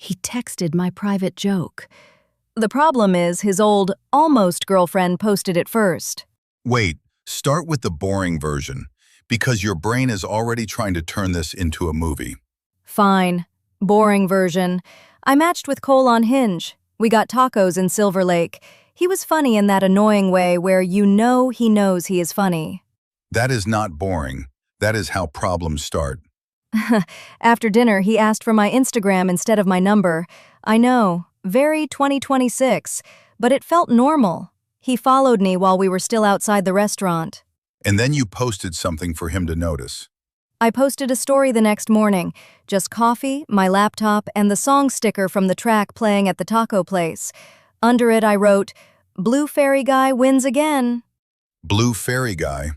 He texted my private joke. The problem is his old, almost girlfriend posted it first. Wait, start with the boring version, because your brain is already trying to turn this into a movie. Fine. Boring version. I matched with Cole on Hinge. We got tacos in Silver Lake. He was funny in that annoying way where you know he knows he is funny. That is not boring. That is how problems start. After dinner, he asked for my Instagram instead of my number. I know, very 2026, but it felt normal. He followed me while we were still outside the restaurant. And then you posted something for him to notice. I posted a story the next morning, just coffee, my laptop, and the song sticker from the track playing at the taco place. Under it I wrote, "Blue Fairy Guy wins again." Blue Fairy Guy.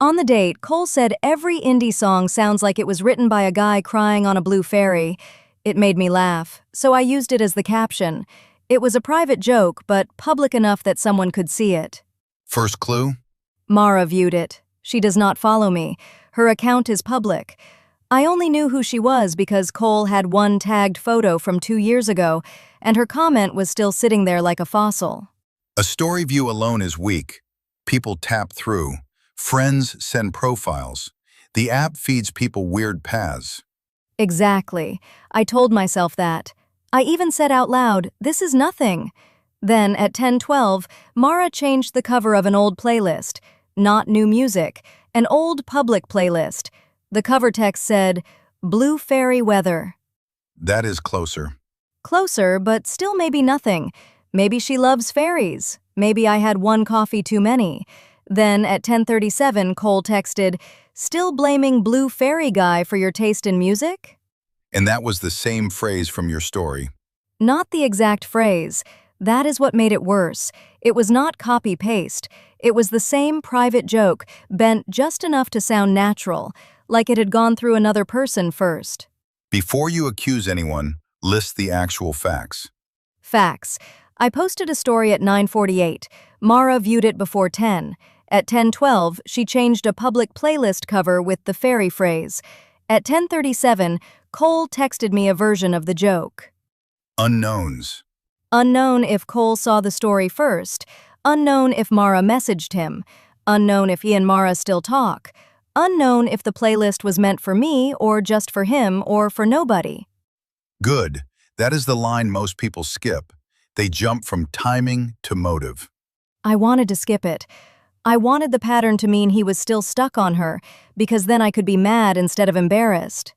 On the date, Cole said every indie song sounds like it was written by a guy crying on a blue fairy. It made me laugh, so I used it as the caption. It was a private joke, but public enough that someone could see it. First clue? Mara viewed it. She does not follow me. Her account is public. I only knew who she was because Cole had one tagged photo from 2 years ago, and her comment was still sitting there like a fossil. A story view alone is weak. People tap through. Friends send profiles. The app feeds people weird paths. Exactly. I told myself that. I even said out loud, "This is nothing." Then, at 10:12, Mara changed the cover of an old playlist. Not new music, an old public playlist. The cover text said, "Blue Fairy Weather." That is closer. Closer, but still maybe nothing. Maybe she loves fairies. Maybe I had one coffee too many. Then, at 10:37, Cole texted, "Still blaming Blue Fairy Guy for your taste in music?" And that was the same phrase from your story. Not the exact phrase. That is what made it worse. It was not copy-paste. It was the same private joke, bent just enough to sound natural, like it had gone through another person first. Before you accuse anyone, list the actual facts. Facts. I posted a story at 9:48. Mara viewed it before 10. At 10:12, she changed a public playlist cover with the fairy phrase. At 10:37, Cole texted me a version of the joke. Unknowns. Unknown if Cole saw the story first. Unknown if Mara messaged him. Unknown if he and Mara still talk. Unknown if the playlist was meant for me or just for him or for nobody. Good. That is the line most people skip. They jump from timing to motive. I wanted to skip it. I wanted the pattern to mean he was still stuck on her, because then I could be mad instead of embarrassed.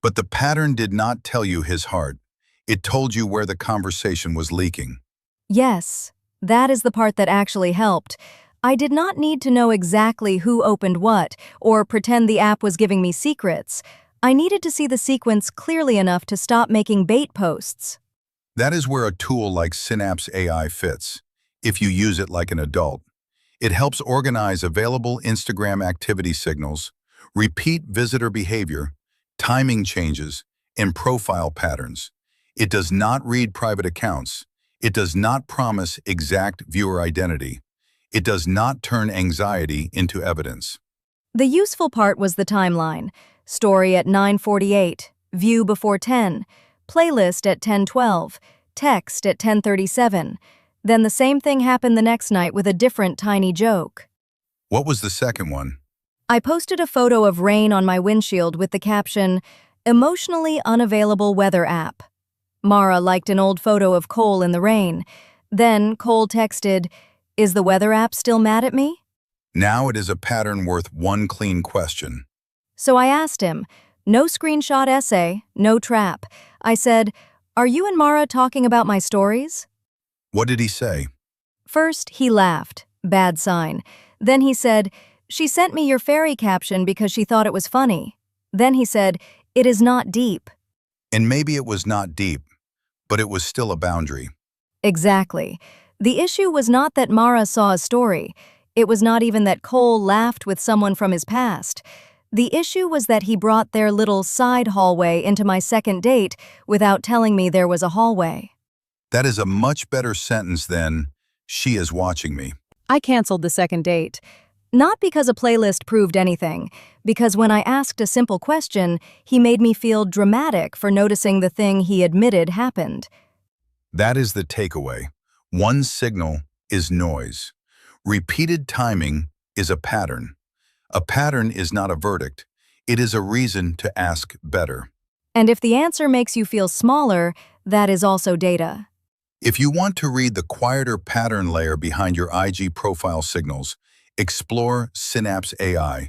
But the pattern did not tell you his heart. It told you where the conversation was leaking. Yes, that is the part that actually helped. I did not need to know exactly who opened what, or pretend the app was giving me secrets. I needed to see the sequence clearly enough to stop making bait posts. That is where a tool like Synapse AI fits, if you use it like an adult. It helps organize available Instagram activity signals, repeat visitor behavior, timing changes, and profile patterns. It does not read private accounts. It does not promise exact viewer identity. It does not turn anxiety into evidence. The useful part was the timeline. Story at 9:48, view before 10, playlist at 10:12, text at 10:37. Then the same thing happened the next night with a different tiny joke. What was the second one? I posted a photo of rain on my windshield with the caption, "Emotionally unavailable weather app." Mara liked an old photo of Cole in the rain. Then Cole texted, "Is the weather app still mad at me?" Now it is a pattern worth one clean question. So I asked him, no screenshot essay, no trap. I said, "Are you and Mara talking about my stories?" What did he say? First, he laughed. Bad sign. Then he said, "She sent me your fairy caption because she thought it was funny." Then he said, "It is not deep." And maybe it was not deep, but it was still a boundary. Exactly. The issue was not that Mara saw a story. It was not even that Cole laughed with someone from his past. The issue was that he brought their little side hallway into my second date without telling me there was a hallway. That is a much better sentence than, "She is watching me." I canceled the second date. Not because a playlist proved anything, because when I asked a simple question, he made me feel dramatic for noticing the thing he admitted happened. That is the takeaway. One signal is noise. Repeated timing is a pattern. A pattern is not a verdict. It is a reason to ask better. And if the answer makes you feel smaller, that is also data. If you want to read the quieter pattern layer behind your IG profile signals, explore Synapse AI.